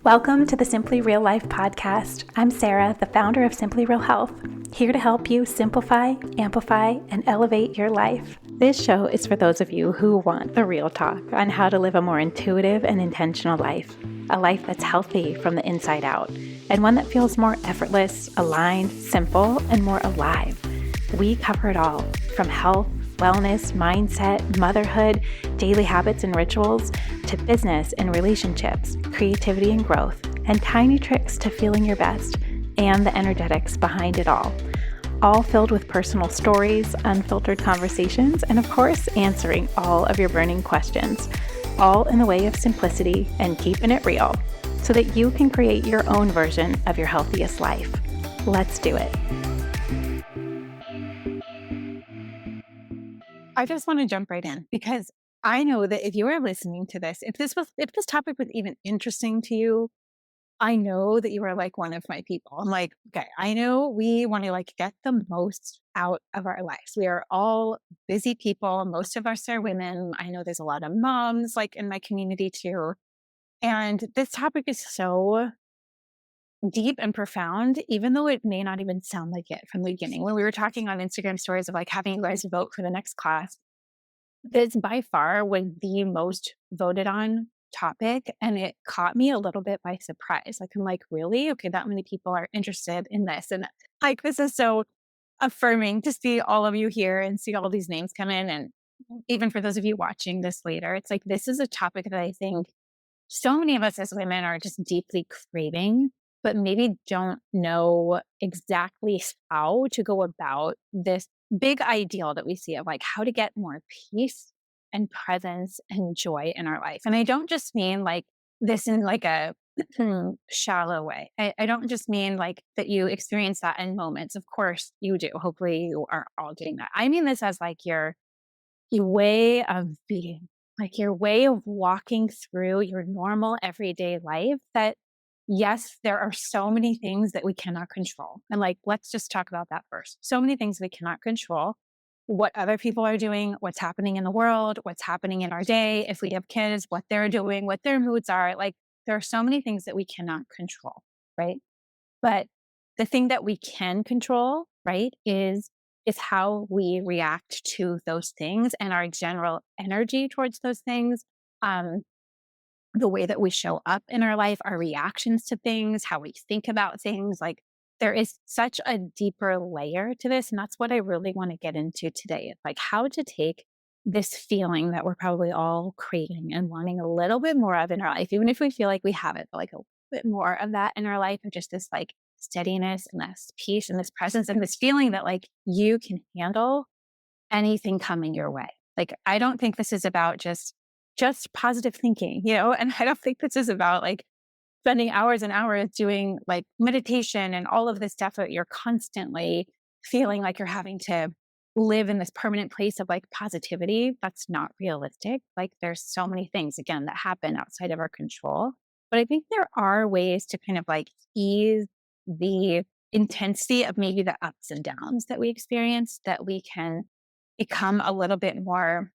Welcome to the Simply Real Life podcast. I'm Sarah, the founder of Simply Real Health, here to help you simplify, amplify, and elevate your life. This show is for those of you who want the real talk on how to live a more intuitive and intentional life, a life that's healthy from the inside out, and one that feels more effortless, aligned, simple, and more alive. We cover it all, from health, wellness, mindset, motherhood, daily habits and rituals, to business and relationships, creativity and growth, and tiny tricks to feeling your best, and the energetics behind it all filled with personal stories, unfiltered conversations, and of course, answering all of your burning questions, all in the way of simplicity and keeping it real, so that you can create your own version of your healthiest life. Let's do it. I just want to jump right in because I know that if you are listening to this, if this topic was even interesting to you, I know that you are like one of my people. I'm like, okay, I know we want to get the most out of our lives. We are all busy people. Most of us are women. I know there's a lot of moms in my community too. And this topic is so deep and profound, even though it may not even sound like it from the beginning. When we were talking on Instagram stories of having you guys vote for the next class, this by far was the most voted on topic, and it caught me a little bit by surprise. I'm like, really? Okay, that many people are interested in this. And this is so affirming to see all of you here and see all these names come in. And even for those of you watching this later, it's this is a topic that I think so many of us as women are just deeply craving, but maybe don't know exactly how to go about this big ideal that we see of how to get more peace and presence and joy in our life. And I don't just mean this in a shallow way. I don't just mean that you experience that in moments. Of course you do. Hopefully you are all doing that. I mean this as your way of being, your way of walking through your normal everyday life that, yes, there are so many things that we cannot control. And let's just talk about that first. So many things we cannot control. What other people are doing, what's happening in the world, what's happening in our day. If we have kids, what they're doing, what their moods are. There are so many things that we cannot control, right? But the thing that we can control, right, is how we react to those things and our general energy towards those things. Um, the way that we show up in our life, our reactions to things, how we think about things. There is such a deeper layer to this. And that's what I really want to get into today. It's how to take this feeling that we're probably all craving and wanting a little bit more of in our life, even if we feel like we have it, but a little bit more of that in our life, of just this steadiness and this peace and this presence and this feeling that you can handle anything coming your way. I don't think this is about just positive thinking, and I don't think this is about spending hours and hours doing meditation and all of this stuff that you're constantly feeling like you're having to live in this permanent place of positivity. That's not realistic. There's so many things again that happen outside of our control. But I think there are ways to kind of ease the intensity of maybe the ups and downs that we experience, that we can become a little bit more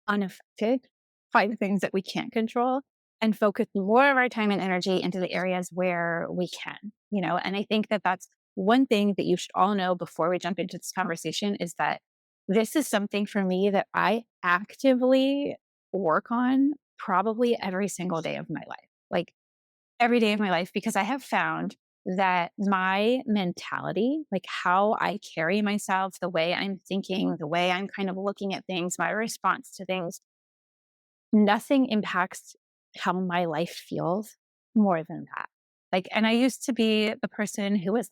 unaffected by the things that we can't control and focus more of our time and energy into the areas where we can, and I think that that's one thing that you should all know before we jump into this conversation, is that this is something for me that I actively work on probably every single day of my life, every day of my life, because I have found that my mentality, how I carry myself, the way I'm thinking, the way I'm kind of looking at things, my response to things, nothing impacts how my life feels more than that. And I used to be the person who was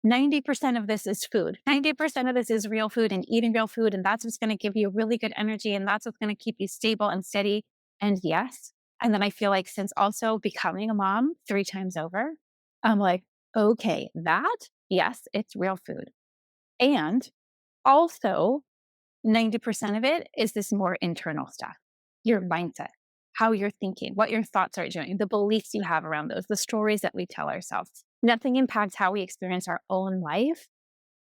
90% of this is food. 90% of this is real food and eating real food. And that's what's going to give you really good energy. And that's what's going to keep you stable and steady. And yes. And then I feel since also becoming a mom 3 times over, I'm okay, that, yes, it's real food. And also 90% of it is this more internal stuff, your mindset, how you're thinking, what your thoughts are doing, the beliefs you have around those, the stories that we tell ourselves. Nothing impacts how we experience our own life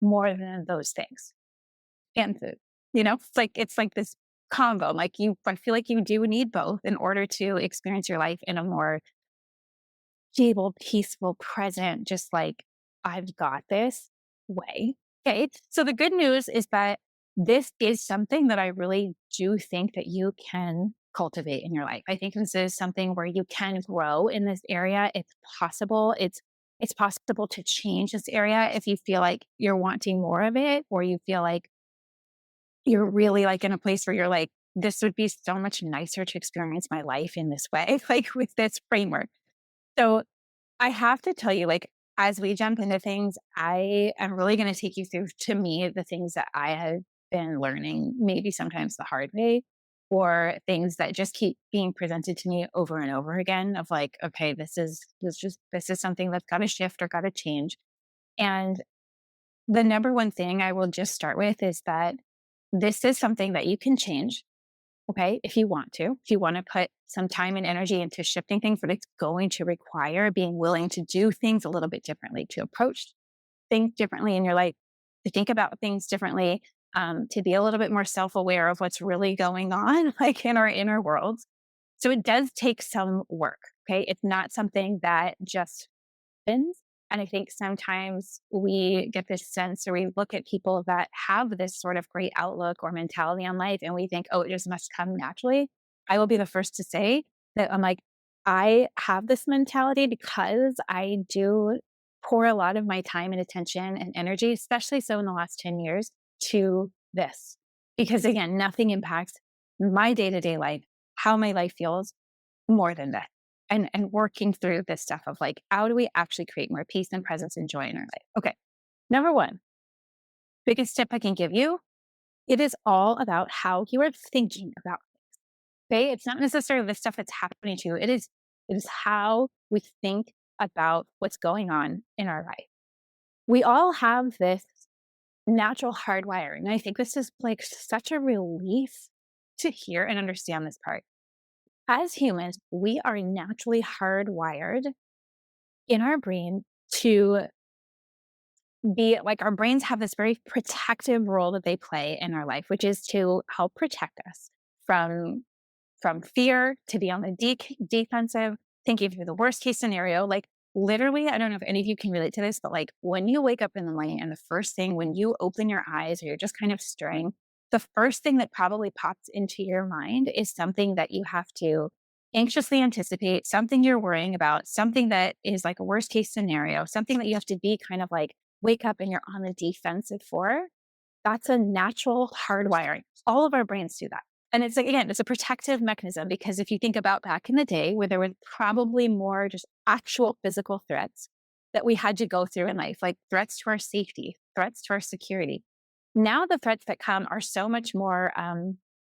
more than those things. And food, it's this combo. I feel like you do need both in order to experience your life in a more stable, peaceful, present, just like, I've got this way. Okay. So the good news is that this is something that I really do think that you can cultivate in your life. I think this is something where you can grow in this area. It's possible. It's possible to change this area if you feel like you're wanting more of it, or you feel like you're really like in a place where you're like, this would be so much nicer to experience my life in this way, like with this framework. So I have to tell you, like, as we jump into things, I am really going to take you through, to me, the things that I have been learning, maybe sometimes the hard way, or things that just keep being presented to me over and over again of like, okay, this is something that's got to shift or got to change. And the number one thing I will just start with is that this is something that you can change. Okay. If you want to, if you want to put some time and energy into shifting things, but it's going to require being willing to do things a little bit differently, to approach things differently in your life, to think about things differently, to be a little bit more self-aware of what's really going on, like in our inner worlds. So it does take some work. Okay. It's not something that just happens. And I think sometimes we get this sense, or we look at people that have this sort of great outlook or mentality on life and we think, oh, it just must come naturally. I will be the first to say that I'm like, I have this mentality because I do pour a lot of my time and attention and energy, especially so in the last 10 years, to this. Because again, nothing impacts my day to day life, how my life feels, more than that. And working through this stuff of like, how do we actually create more peace and presence and joy in our life? Okay. Number one, biggest tip I can give you, it is all about how you are thinking about it. Okay. It's not necessarily the stuff that's happening to you. It is how we think about what's going on in our life. We all have this natural hardwiring. And I think this is like such a relief to hear and understand this part. As humans, we are naturally hardwired in our brain to be like, our brains have this very protective role that they play in our life, which is to help protect us from fear, to be on the defensive, thinking through the worst case scenario. Like, literally, I don't know if any of you can relate to this, but like when you wake up in the morning and the first thing when you open your eyes or you're just kind of stirring, the first thing that probably pops into your mind is something that you have to anxiously anticipate, something you're worrying about, something that is like a worst case scenario, something that you have to be kind of like wake up and you're on the defensive for. That's a natural hardwiring. All of our brains do that. And it's like, again, it's a protective mechanism, because if you think about back in the day where there were probably more just actual physical threats that we had to go through in life, like threats to our safety, threats to our security. Now the threats that come are so much more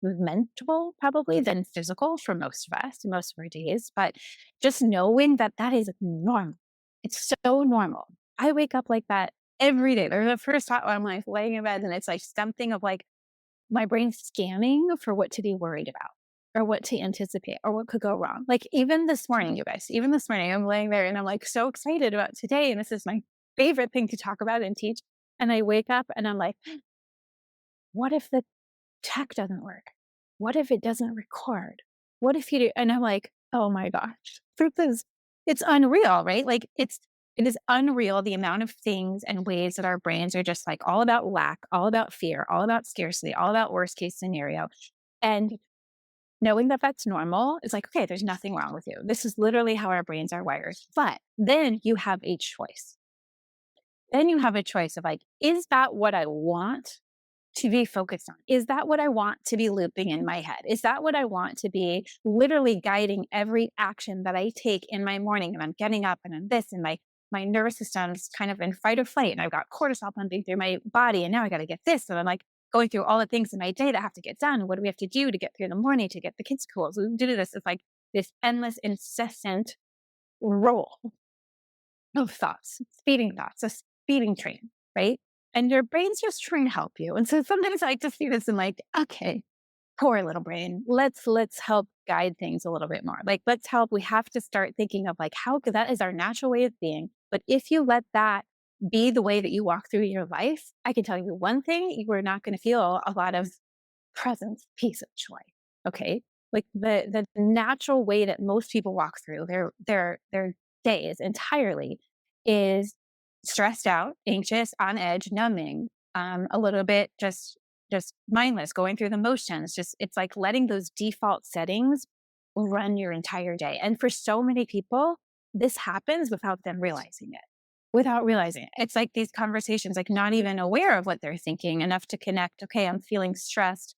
mental probably than physical for most of us, most of our days. But just knowing that that is normal. It's so normal. I wake up like that every day. There's the first thought when I'm like laying in bed, and it's like something of like my brain scanning for what to be worried about or what to anticipate or what could go wrong. Like even this morning, you guys, even this morning, I'm laying there and I'm like so excited about today. And this is my favorite thing to talk about and teach. And I wake up and I'm like, what if the tech doesn't work? What if it doesn't record? What if you do? And I'm like, oh my gosh, truth is, it's unreal, right? Like it is unreal the amount of things and ways that our brains are just like all about lack, all about fear, all about scarcity, all about worst case scenario. And knowing that that's normal is like, okay, there's nothing wrong with you. This is literally how our brains are wired. But then you have a choice. Then you have a choice of like, is that what I want to be focused on? Is that what I want to be looping in my head? Is that what I want to be literally guiding every action that I take in my morning? And I'm getting up and I'm this, and my nervous system's kind of in fight or flight, and I've got cortisol pumping through my body, and now I got to get this. And I'm like going through all the things in my day that have to get done. What do we have to do to get through the morning to get the kids to school? So we do this. It's like this endless, incessant roll of thoughts, thoughts, a speeding train, right? And your brain's just trying to help you. And so sometimes I like to see this and like, okay, poor little brain, let's help guide things a little bit more. Like, let's help. We have to start thinking of like, how could that is our natural way of being. But if you let that be the way that you walk through your life, I can tell you one thing, you are not going to feel a lot of presence, peace, and joy. Okay. Like the natural way that most people walk through, they're days entirely is stressed out, anxious, on edge, numbing, a little bit just mindless, going through the motions. Just it's like letting those default settings run your entire day. And for so many people, this happens without them realizing it. Without realizing it. It's like these conversations, like not even aware of what they're thinking enough to connect. Okay, I'm feeling stressed,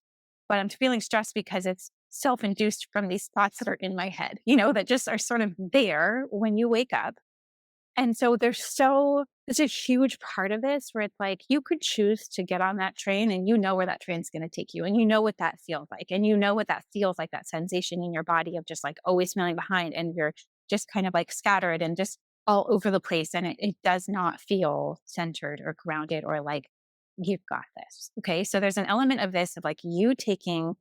but I'm feeling stressed because it's self-induced from these thoughts that are in my head, that just are sort of there when you wake up. And so it's a huge part of this where it's like you could choose to get on that train and you know where that train's going to take you. And you know what that feels like. And you know what that feels like, that sensation in your body of just like always feeling behind and you're just kind of like scattered and just all over the place. And it does not feel centered or grounded or like you've got this. Okay. So there's an element of this of like you taking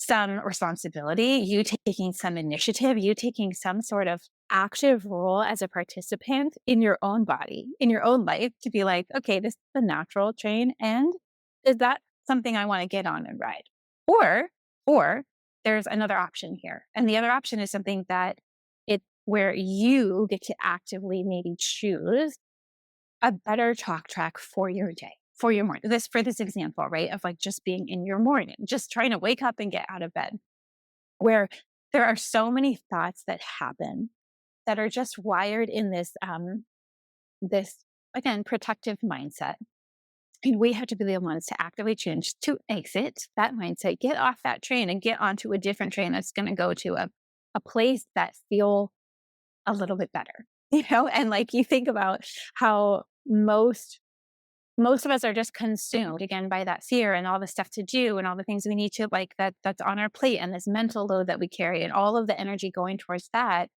some responsibility, you taking some initiative, you taking some sort of active role as a participant in your own body, in your own life to be like, okay, this is a natural train. And is that something I want to get on and ride? Or there's another option here. And the other option is something that where you get to actively maybe choose a better talk track for your day, for your morning. For this example, right? Of like just being in your morning, just trying to wake up and get out of bed, where there are so many thoughts that happen that are just wired in this again protective mindset. And we have to be the ones to actively change to exit that mindset, get off that train and get onto a different train that's going to go to a place that feel a little bit better, and like you think about how most of us are just consumed again by that fear and all the stuff to do and all the things we need to like that's on our plate and this mental load that we carry and all of the energy going towards that,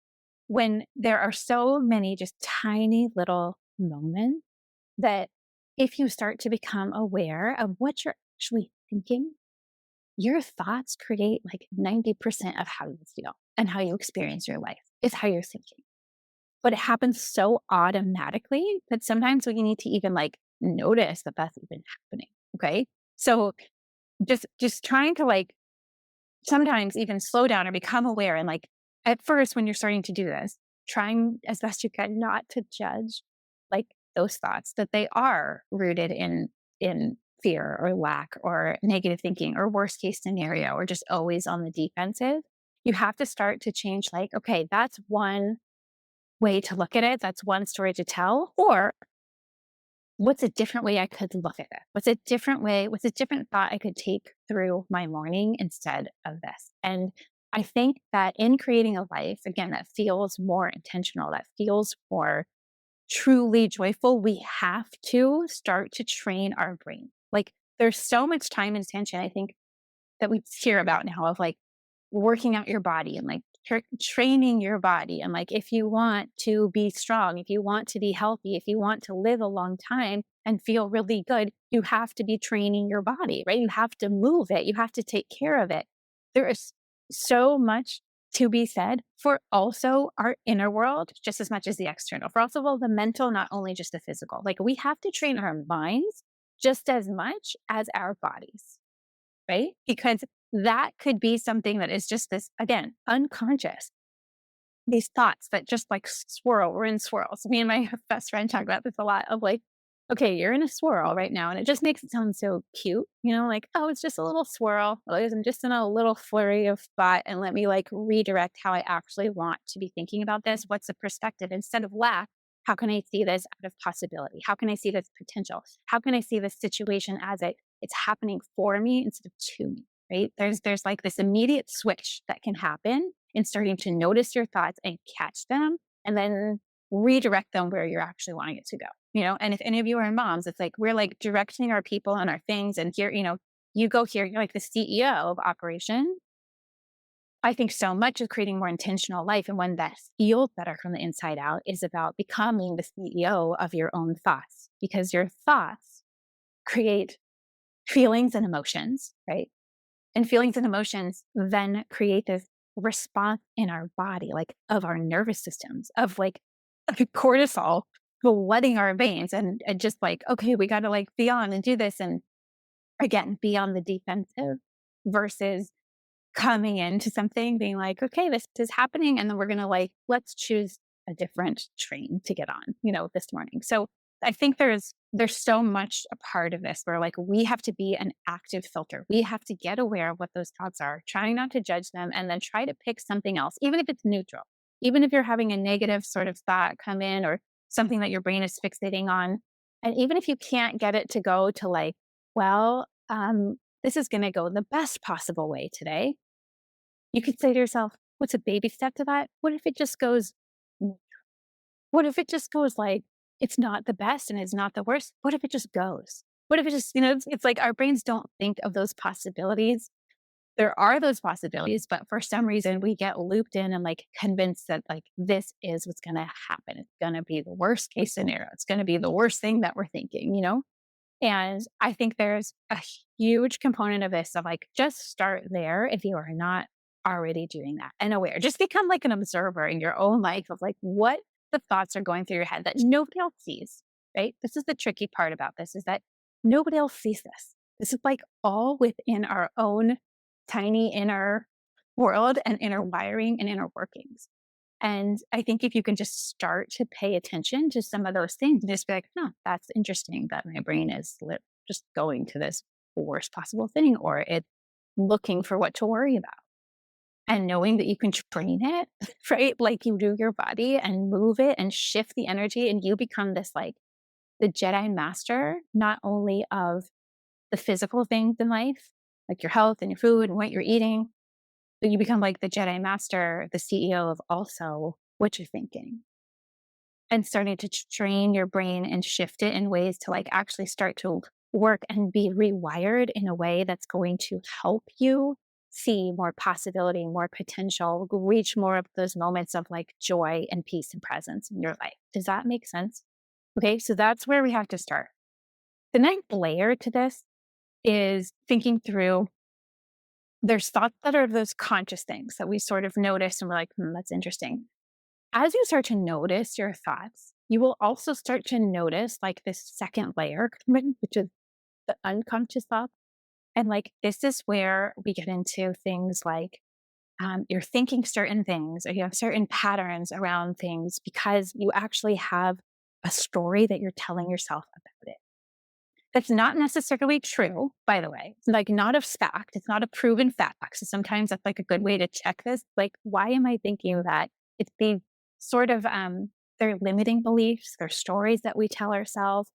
when there are so many just tiny little moments that if you start to become aware of what you're actually thinking, your thoughts create like 90% of how you feel and how you experience your life is how you're thinking. But it happens so automatically that sometimes we need to even like notice that that's even happening. Okay. So just trying to like sometimes even slow down or become aware. And like at first, when you're starting to do this, trying as best you can not to judge like those thoughts, that they are rooted in fear or lack or negative thinking or worst case scenario or just always on the defensive. You have to start to change like, okay, that's one way to look at it. That's one story to tell. Or what's a different way I could look at it? What's a different way? What's a different thought I could take through my morning instead of this? And I think that in creating a life, again, that feels more intentional, that feels more truly joyful, we have to start to train our brain. Like there's so much time and attention, I think, that we hear about now of like working out your body and like training your body. And like, if you want to be strong, if you want to be healthy, if you want to live a long time and feel really good, you have to be training your body, right? You have to move it. You have to take care of it. There is so much to be said for also our inner world, just as much as the external, for also well, the mental, not only just the physical. Like we have to train our minds just as much as our bodies, right? Because that could be something that is just this, again, unconscious. These thoughts that just like swirl, we're in swirls. Me and my best friend talk about this a lot of like, okay, you're in a swirl right now. And it just makes it sound so cute, like, oh, it's just a little swirl. I'm just in a little flurry of thought and let me like redirect how I actually want to be thinking about this. What's the perspective? Instead of lack, how can I see this out of possibility? How can I see this potential? How can I see this situation as it's happening for me instead of to me? Right? There's like this immediate switch that can happen in starting to notice your thoughts and catch them and then redirect them where you're actually wanting it to go. And if any of you are moms, it's like we're like directing our people and our things. And here, you go here, you're like the CEO of operation. I think so much of creating more intentional life and one that feels better from the inside out is about becoming the CEO of your own thoughts, because your thoughts create feelings and emotions, right? And feelings and emotions then create this response in our body, like of our nervous systems, of like cortisol flooding our veins and just like, okay, we got to like be on and do this. And again, be on the defensive versus coming into something being like, okay, this is happening. And then we're going to like, let's choose a different train to get on, this morning. So I think there's so much a part of this where like we have to be an active filter. We have to get aware of what those thoughts are, trying not to judge them, and then try to pick something else, even if it's neutral. Even if you're having a negative sort of thought come in or something that your brain is fixating on. And even if you can't get it to go to like, well, this is going to go the best possible way today, you could say to yourself, what's a baby step to that? What if it just goes, what if it just goes like, it's not the best and it's not the worst? What if it just goes? What if it just, it's like our brains don't think of those possibilities. There are those possibilities, but for some reason we get looped in and like convinced that like this is what's going to happen. It's going to be the worst case scenario. It's going to be the worst thing that we're thinking. And I think there's a huge component of this of like, just start there if you are not already doing that and aware. Just become like an observer in your own life of like what the thoughts are going through your head that nobody else sees, right? This is the tricky part about this is that nobody else sees this. This is like all within our own tiny inner world and inner wiring and inner workings. And I think if you can just start to pay attention to some of those things and just be like, no, that's interesting that my brain is just going to this worst possible thing, or it's looking for what to worry about. And knowing that you can train it, right? Like you do your body and move it and shift the energy, and you become this like the Jedi master, not only of the physical things in life, like your health and your food and what you're eating, but you become like the Jedi master, the CEO of also what you're thinking, and starting to train your brain and shift it in ways to like actually start to work and be rewired in a way that's going to help you see more possibility, more potential, reach more of those moments of like joy and peace and presence in your life. Does that make sense? Okay, so that's where we have to start. The ninth layer to this is thinking through, there's thoughts that are those conscious things that we sort of notice and we're like, that's interesting. As you start to notice your thoughts, you will also start to notice like this second layer, which is the unconscious thoughts. And like, this is where we get into things like you're thinking certain things or you have certain patterns around things because you actually have a story that you're telling yourself about it. That's not necessarily true, by the way. It's like not a fact. It's not a proven fact. So sometimes that's like a good way to check this. Like, why am I thinking that? It's these sort of, they're limiting beliefs. They're stories that we tell ourselves.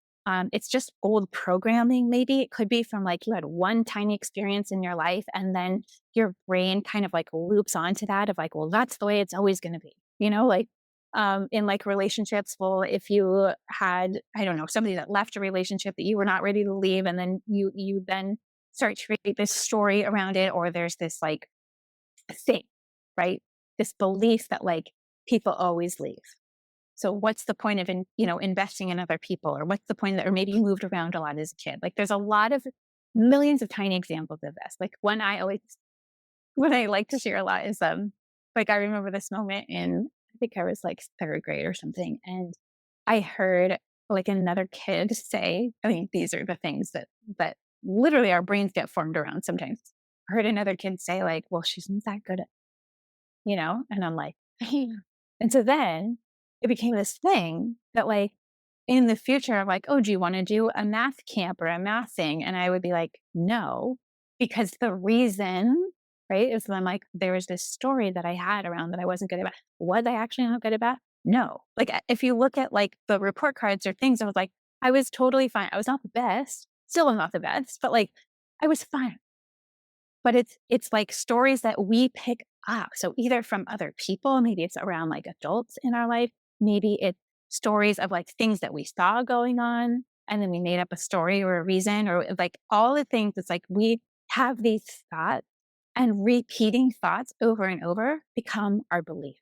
It's just old programming. Maybe it could be from like you had one tiny experience in your life and then your brain kind of like loops onto that of like, well, that's the way it's always going to be, like in like relationships. Well, if you had, I don't know, somebody that left a relationship that you were not ready to leave, and then you then start to create this story around it, or there's this like thing, right? This belief that like people always leave. So what's the point of investing in other people, or what's the point that, or maybe you moved around a lot as a kid. Like there's a lot of millions of tiny examples of this. Like what I like to share a lot is like I remember this moment in, I think I was like third grade or something, and I heard like another kid say, I mean, these are the things that literally our brains get formed around sometimes. I heard another kid say like, well, she's not that good at, and I'm like, and so then it became this thing that like in the future, I'm like, oh, do you want to do a math camp or a math thing? And I would be like, no, because the reason, right, is that I'm like, there was this story that I had around that I wasn't good at. Was I actually not good at math? No. Like if you look at like the report cards or things, I was like, I was totally fine. I was not the best, still am not the best, but like I was fine. But it's like stories that we pick up. So either from other people, maybe it's around like adults in our life, maybe it's stories of like things that we saw going on, and then we made up a story or a reason, or like all the things. It's like we have these thoughts, and repeating thoughts over and over become our belief.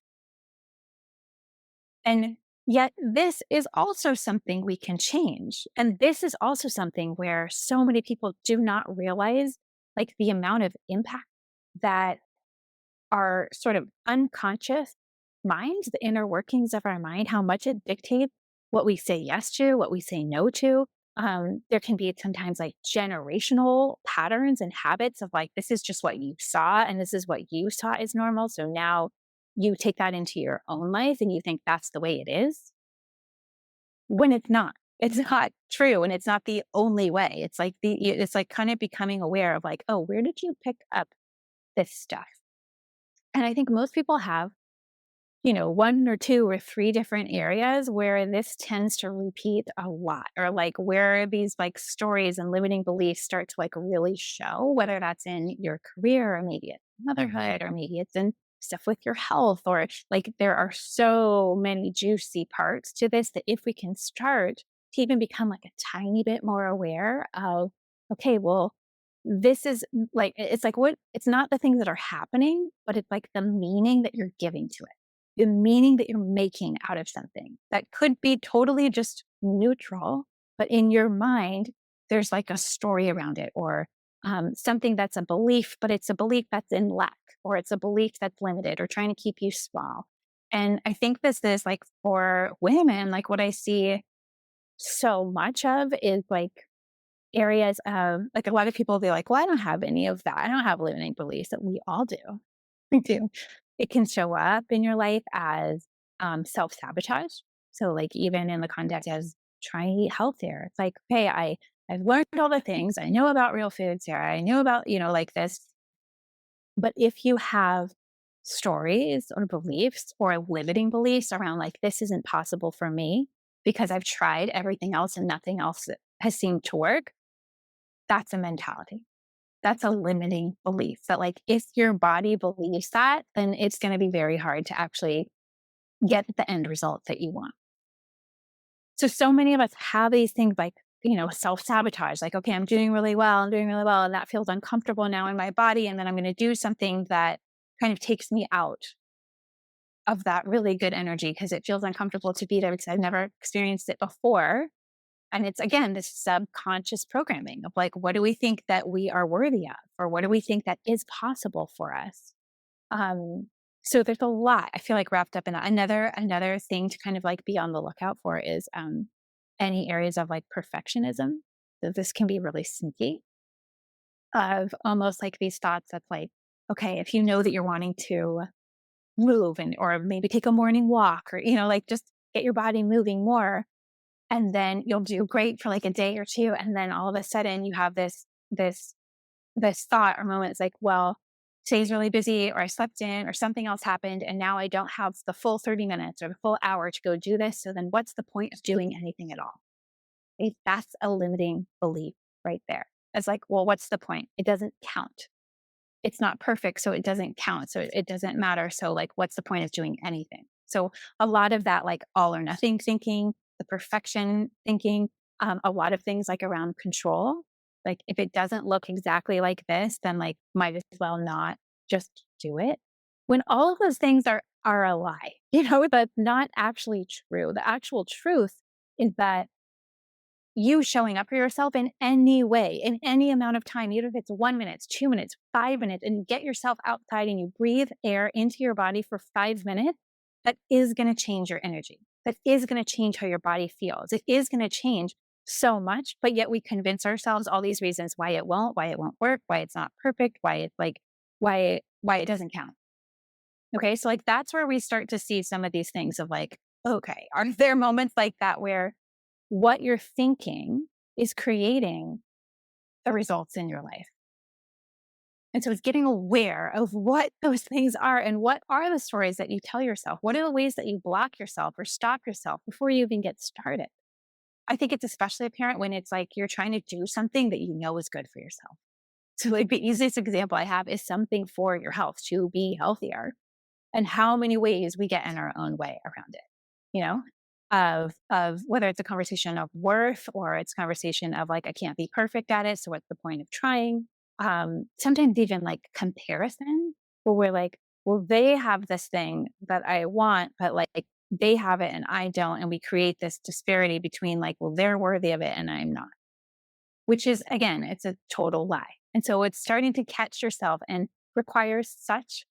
And yet this is also something we can change. And this is also something where so many people do not realize like the amount of impact that our sort of unconscious minds, the inner workings of our mind, how much it dictates what we say yes to, what we say no to. There can be sometimes like generational patterns and habits of like, this is just what you saw and this is what you saw is normal. So now you take that into your own life and you think that's the way it is, when it's not. It's not true, and it's not the only way. It's like kind of becoming aware of like, oh, where did you pick up this stuff? And I think most people have, one or two or three different areas where this tends to repeat a lot, or like where these like stories and limiting beliefs start to like really show, whether that's in your career or maybe it's motherhood or maybe it's in stuff with your health, or like there are so many juicy parts to this that if we can start to even become like a tiny bit more aware of, okay, well, this is like, it's like what, it's not the things that are happening, but it's like the meaning that you're giving to it, the meaning that you're making out of something that could be totally just neutral, but in your mind, there's like a story around it, or something that's a belief, but it's a belief that's in lack, or it's a belief that's limited or trying to keep you small. And I think this is like for women, like what I see so much of is like areas of like a lot of people, they're like, well, I don't have any of that. I don't have limiting beliefs. That we all do. We do. It can show up in your life as self-sabotage. So like even in the context as trying to eat healthier, it's like, okay, I've learned all the things I know about real food, Sarah. I know about, like this. But if you have stories or beliefs or limiting beliefs around like this isn't possible for me because I've tried everything else and nothing else has seemed to work, that's a mentality. That's a limiting belief that like if your body believes that, then it's going to be very hard to actually get the end result that you want. So many of us have these things like, self-sabotage, like, okay, I'm doing really well. And that feels uncomfortable now in my body. And then I'm going to do something that kind of takes me out of that really good energy because it feels uncomfortable to be there because I've never experienced it before. And it's again, this subconscious programming of like, what do we think that we are worthy of? Or what do we think that is possible for us? Um, so there's a lot I feel like wrapped up in that. Another thing to kind of like be on the lookout for is any areas of like perfectionism. So this can be really sneaky of almost like these thoughts of like, okay, if you know that you're wanting to move and or maybe take a morning walk or, like just get your body moving more, and then you'll do great for like a day or two. And then all of a sudden you have this thought or moment. It's like, well, today's really busy, or I slept in, or something else happened. And now I don't have the full 30 minutes or the full hour to go do this. So then what's the point of doing anything at all? That's a limiting belief right there. It's like, well, what's the point? It doesn't count. It's not perfect, so it doesn't count. So it doesn't matter. So like, what's the point of doing anything? So a lot of that, like all or nothing thinking, the perfection thinking, a lot of things like around control. Like if it doesn't look exactly like this, then like might as well not just do it. When all of those things are a lie, that's not actually true. The actual truth is that you showing up for yourself in any way, in any amount of time, even if it's 1 minute, 2 minutes, 5 minutes, and get yourself outside and you breathe air into your body for 5 minutes, that is going to change your energy. That is going to change how your body feels. It is going to change so much, but yet we convince ourselves all these reasons why it won't work, why it's not perfect, why it's like, why it doesn't count. Okay. So like, that's where we start to see some of these things of like, okay, are there moments like that where what you're thinking is creating the results in your life? And so it's getting aware of what those things are and what are the stories that you tell yourself? What are the ways that you block yourself or stop yourself before you even get started? I think it's especially apparent when it's like you're trying to do something that you know is good for yourself. So, like, the easiest example I have is something for your health to be healthier, and how many ways we get in our own way around it, you know, of whether it's a conversation of worth or it's a conversation of like, I can't be perfect at it. So what's the point of trying? Sometimes even like comparison where we're like, well, they have this thing that I want, but like they have it and I don't. And we create this disparity between like, well, they're worthy of it and I'm not, which is again, it's a total lie. And so it's starting to catch yourself and requires such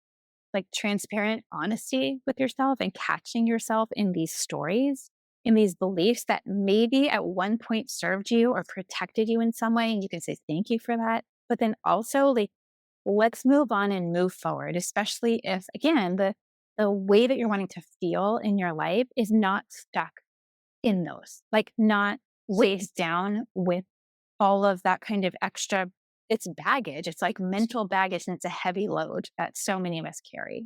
like transparent honesty with yourself and catching yourself in these stories, in these beliefs that maybe at one point served you or protected you in some way. And you can say, thank you for that. But then also, like, let's move on and move forward, especially if, again, the way that you're wanting to feel in your life is not stuck in those, like not weighed down with all of that kind of extra, it's baggage. It's like mental baggage, and it's a heavy load that so many of us carry.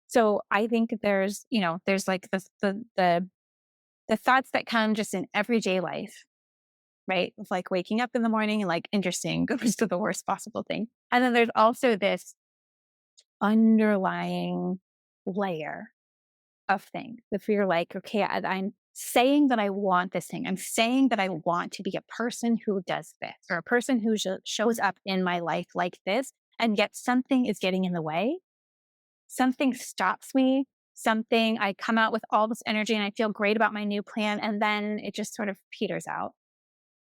So I think there's, there's like the thoughts that come just in everyday life, right? Of like waking up in the morning and like, interesting, goes to the worst possible thing. And then there's also this underlying layer of thing. If you're like, okay, I'm saying that I want this thing. I'm saying that I want to be a person who does this, or a person who shows up in my life like this. And yet something is getting in the way. Something stops me. I come out with all this energy and I feel great about my new plan. And then it just sort of peters out.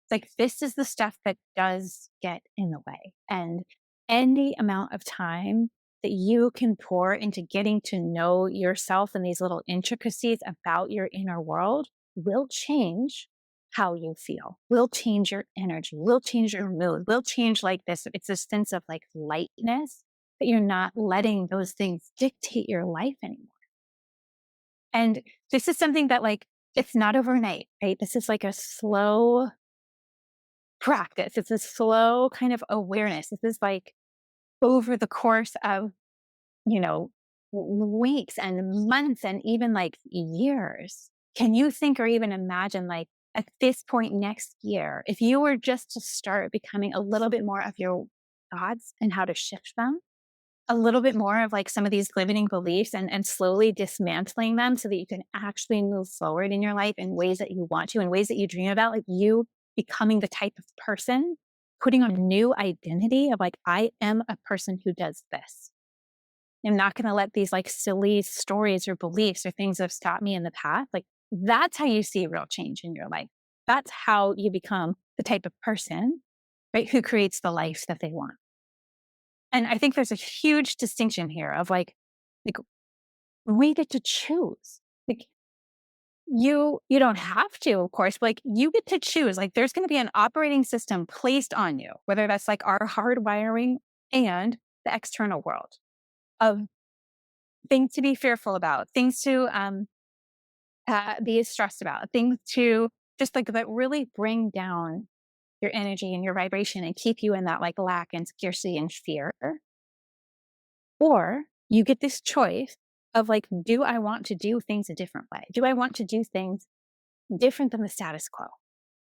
It's like, this is the stuff that does get in the way. And any amount of time that you can pour into getting to know yourself and these little intricacies about your inner world will change how you feel, will change your energy, will change your mood, will change like this. It's a sense of like lightness, that you're not letting those things dictate your life anymore. And this is something that like, it's not overnight, right? This is like a slow practice. It's a slow kind of awareness. This is like over the course of, weeks and months and even like years. Can you think or even imagine, like, at this point next year, if you were just to start becoming a little bit more of your thoughts and how to shift them, a little bit more of like some of these limiting beliefs, and slowly dismantling them so that you can actually move forward in your life in ways that you want to, in ways that you dream about, like you becoming the type of person, putting on a new identity of like, I am a person who does this. I'm not going to let these like silly stories or beliefs or things that have stopped me in the past. Like, that's how you see real change in your life. That's how you become the type of person, right, who creates the life that they want. And I think there's a huge distinction here of like we get to choose. Like, you don't have to, of course, but like you get to choose. Like, there's going to be an operating system placed on you, whether that's like our hardwiring and the external world, of things to be fearful about, things to be stressed about, things to just like that really bring down your energy and your vibration and keep you in that like lack and scarcity and fear. Or you get this choice of like, do I want to do things a different way? Do I want to do things different than the status quo?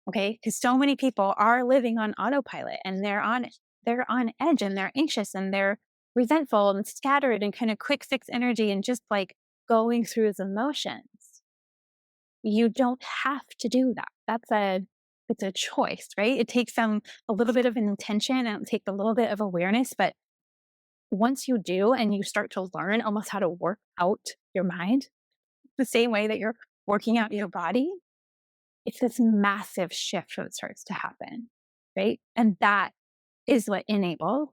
Okay. Because so many people are living on autopilot, and they're on edge, and they're anxious, and they're resentful and scattered and kind of quick fix energy and just like going through the motions. You don't have to do that. It's a choice, right? It takes a little bit of an intention, and it takes a little bit of awareness, but once you do and you start to learn almost how to work out your mind the same way that you're working out your body, it's this massive shift that starts to happen, right? And that is what enables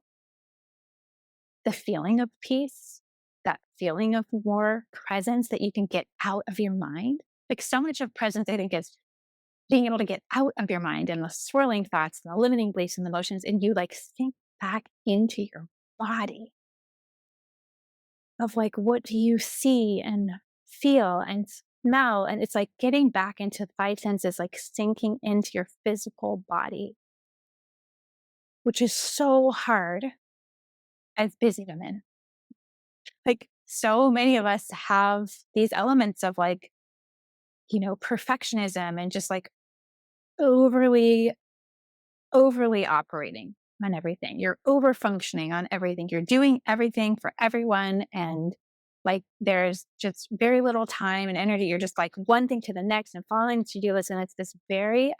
the feeling of peace, that feeling of more presence that you can get out of your mind. Like, so much of presence, I think, is being able to get out of your mind and the swirling thoughts and the limiting beliefs and the emotions, and you like sink back into your body of like, what do you see and feel and smell? And it's like getting back into the five senses, like sinking into your physical body, which is so hard as busy women. Like, so many of us have these elements of like, perfectionism and just like overly operating on everything. You're over functioning on everything. You're doing everything for everyone. And like, there's just very little time and energy. You're just like one thing to the next and following to do list. And it's this very,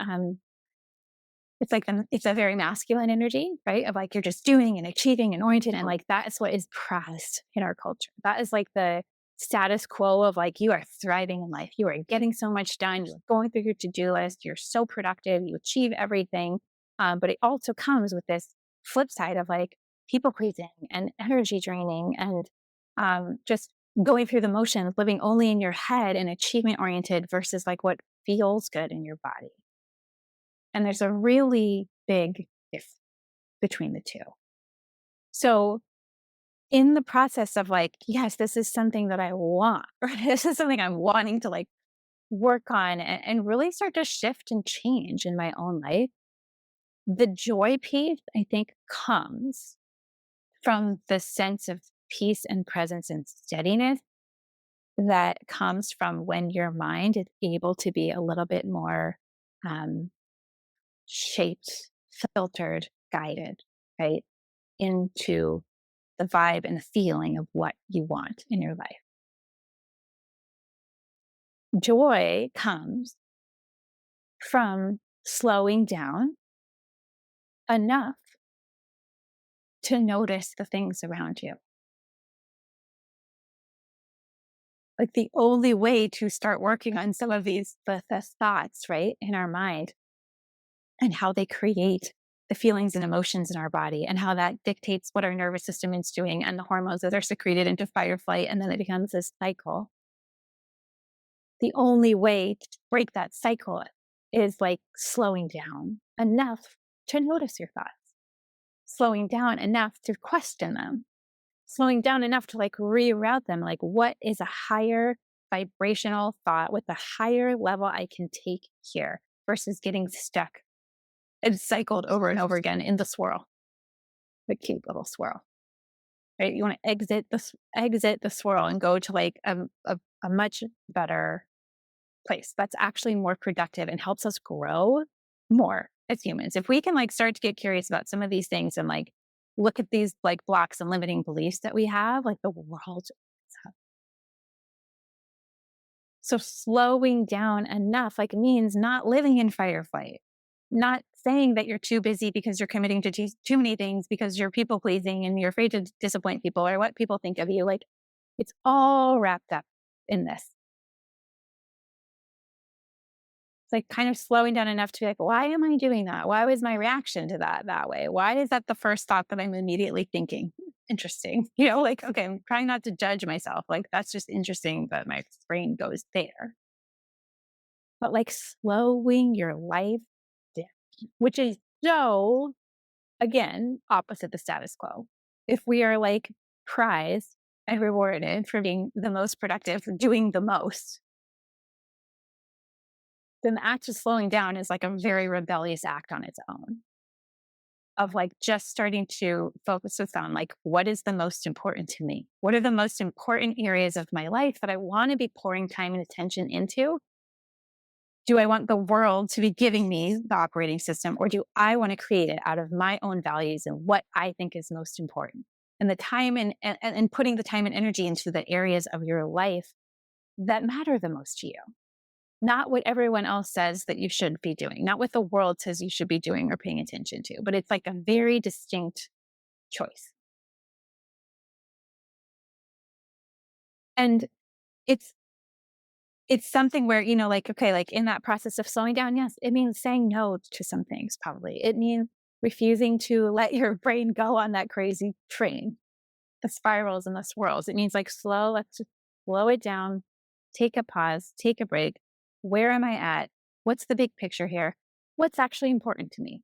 it's a very masculine energy, right? Of like, you're just doing and achieving and oriented. And like, that is what is prized in our culture. That is like the status quo of like, you are thriving in life. You are getting so much done. You're going through your to-do list. You're so productive. You achieve everything. But it also comes with this flip side of like people pleasing and energy draining and just going through the motions, living only in your head and achievement oriented versus like what feels good in your body. And there's a really big difference between the two. So in the process of like, yes, this is something that I want, or this is something I'm wanting to like work on and really start to shift and change in my own life. The joy piece, I think, comes from the sense of peace and presence and steadiness that comes from when your mind is able to be a little bit more um, shaped, filtered, guided, right, into the vibe and the feeling of what you want in your life. Joy comes from slowing down enough to notice the things around you. Like the only way to start working on some of the thoughts, right, in our mind and how they create the feelings and emotions in our body and how that dictates what our nervous system is doing and the hormones that are secreted into fight or flight. And then it becomes this cycle. The only way to break that cycle is like slowing down enough to notice your thoughts, slowing down enough to question them, slowing down enough to like reroute them. Like, what is a higher vibrational thought with a higher level I can take here versus getting stuck and cycled over and over again in the swirl, the cute little swirl, right? You want to exit the swirl and go to like a much better place that's actually more productive and helps us grow more as humans. If we can like start to get curious about some of these things and like look at these like blocks and limiting beliefs that we have, like the world is up. So slowing down enough like means not living in fight or flight, not saying that you're too busy because you're committing to too many things because you're people pleasing and you're afraid to disappoint people or what people think of you. Like it's all wrapped up in this. It's like kind of slowing down enough to be like, why am I doing that? Why was my reaction to that way? Why is that the first thought that I'm immediately thinking? Interesting. Like, okay, I'm trying not to judge myself. Like, that's just interesting that my brain goes there. But like slowing your life down, which is so, again, opposite the status quo. If we are like prized and rewarded for being the most productive, doing the most, then the act of slowing down is like a very rebellious act on its own of like just starting to focus on like what is the most important to me, what are the most important areas of my life that I want to be pouring time and attention into. Do I want the world to be giving me the operating system, or do I want to create it out of my own values and what I think is most important, and the time and putting the time and energy into the areas of your life that matter the most to you, not what everyone else says that you should be doing, not what the world says you should be doing or paying attention to, but it's like a very distinct choice. And it's it's something where, like, okay, like in that process of slowing down, yes, it means saying no to some things, probably. It means refusing to let your brain go on that crazy train, the spirals and the swirls. It means like let's just slow it down, take a pause, take a break. Where am I at? What's the big picture here? What's actually important to me?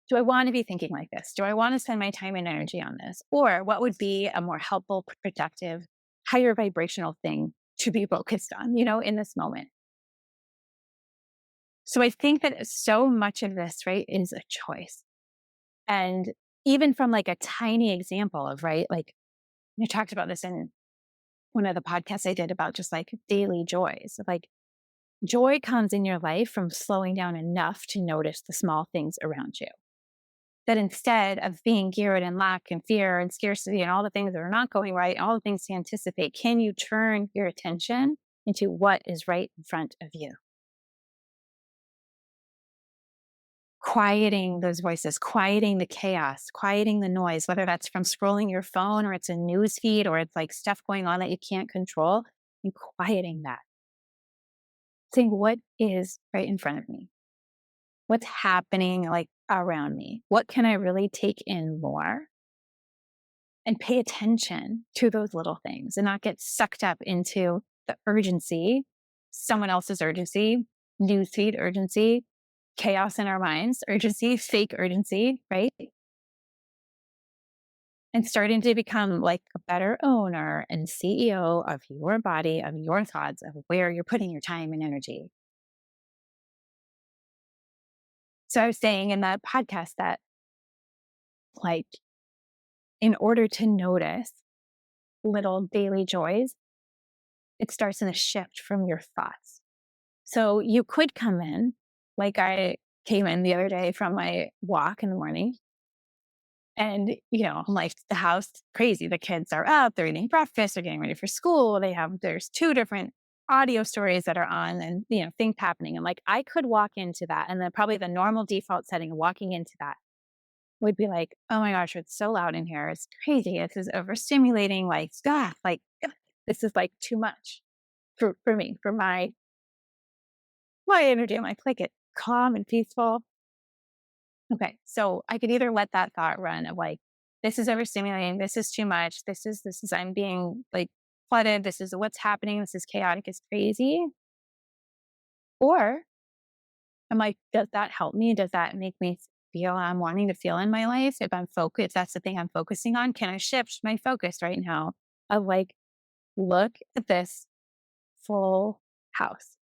Do I want to be thinking like this? Do I want to spend my time and energy on this? Or what would be a more helpful, productive, higher vibrational thing to be focused on, in this moment? So I think that so much of this, right, is a choice. And even from like a tiny example of, right, like I talked about this in one of the podcasts I did about just like daily joys. Like joy comes in your life from slowing down enough to notice the small things around you. That instead of being geared in lack and fear and scarcity and all the things that are not going right, all the things to anticipate, can you turn your attention into what is right in front of you? Quieting those voices, quieting the chaos, quieting the noise, whether that's from scrolling your phone or it's a news feed or it's like stuff going on that you can't control, and quieting that. Saying, what is right in front of me? What's happening like around me? What can I really take in more? And pay attention to those little things and not get sucked up into the urgency, someone else's urgency, newsfeed urgency, chaos in our minds, urgency, fake urgency, right? and starting to become like a better owner and CEO of your body, of your thoughts, of where you're putting your time and energy. So I was saying in that podcast that, like, in order to notice little daily joys, it starts in a shift from your thoughts. So you could come in, like I came in the other day from my walk in the morning. And, I'm like, the house crazy. The kids are up, they're eating breakfast, they're getting ready for school. There's two different audio stories that are on and, things happening. And like, I could walk into that. And then probably the normal default setting of walking into that would be like, oh my gosh, it's so loud in here. It's crazy. This is overstimulating. Like, like, this is like too much for me, for my energy. I'm like it calm and peaceful. Okay. So I could either let that thought run of like, this is overstimulating. This is too much. I'm being like flooded. This is what's happening. This is chaotic. It's crazy. Or I'm like, does that help me? Does that make me feel I'm wanting to feel in my life? If I'm focused, if that's the thing I'm focusing on, can I shift my focus right now of like, look at this full house.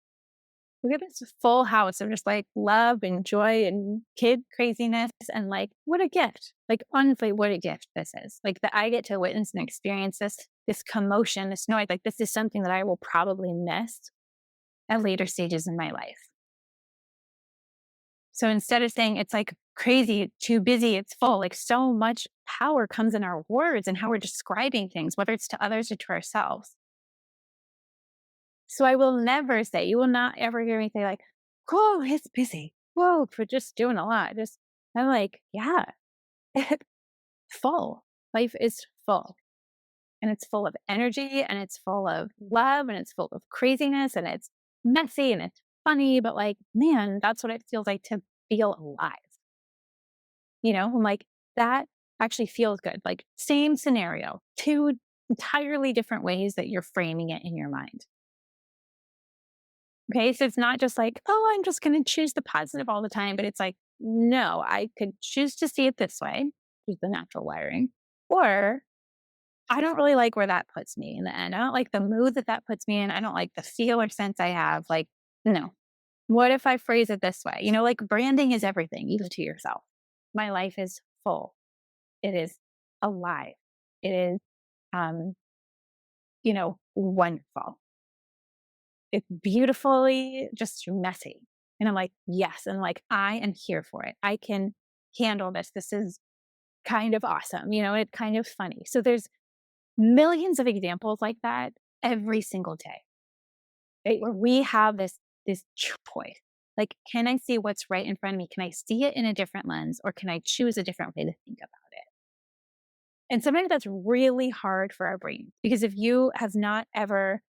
Look at this full house of just like love and joy and kid craziness. And like, what a gift. Like, honestly, what a gift this is. Like, that I get to witness and experience this commotion, this noise. Like, this is something that I will probably miss at later stages in my life. So instead of saying it's like crazy, too busy, it's full, like so much power comes in our words and how we're describing things, whether it's to others or to ourselves. So I will never say, you will not ever hear me say like, "Whoa, it's busy. Whoa, for just doing a lot." I'm like, yeah, full. Life is full. And it's full of energy and it's full of love and it's full of craziness and it's messy and it's funny, but like, man, that's what it feels like to feel alive. I'm like, that actually feels good. Like, same scenario, two entirely different ways that you're framing it in your mind. Okay. So it's not just like, oh, I'm just going to choose the positive all the time. But it's like, no, I could choose to see it this way, which is the natural wiring. Or I don't really like where that puts me in the end. I don't like the mood that puts me in. I don't like the feel or sense I have. Like, no. What if I phrase it this way? Like branding is everything, even to yourself. My life is full. It is alive. It is, um, wonderful. It's beautifully just messy. And I'm like, yes. And like, I am here for it. I can handle this. This is kind of awesome. It's kind of funny. So there's millions of examples like that every single day, right? Where we have this choice. Like, can I see what's right in front of me? Can I see it in a different lens or can I choose a different way to think about it? And sometimes that's really hard for our brain because if you have not ever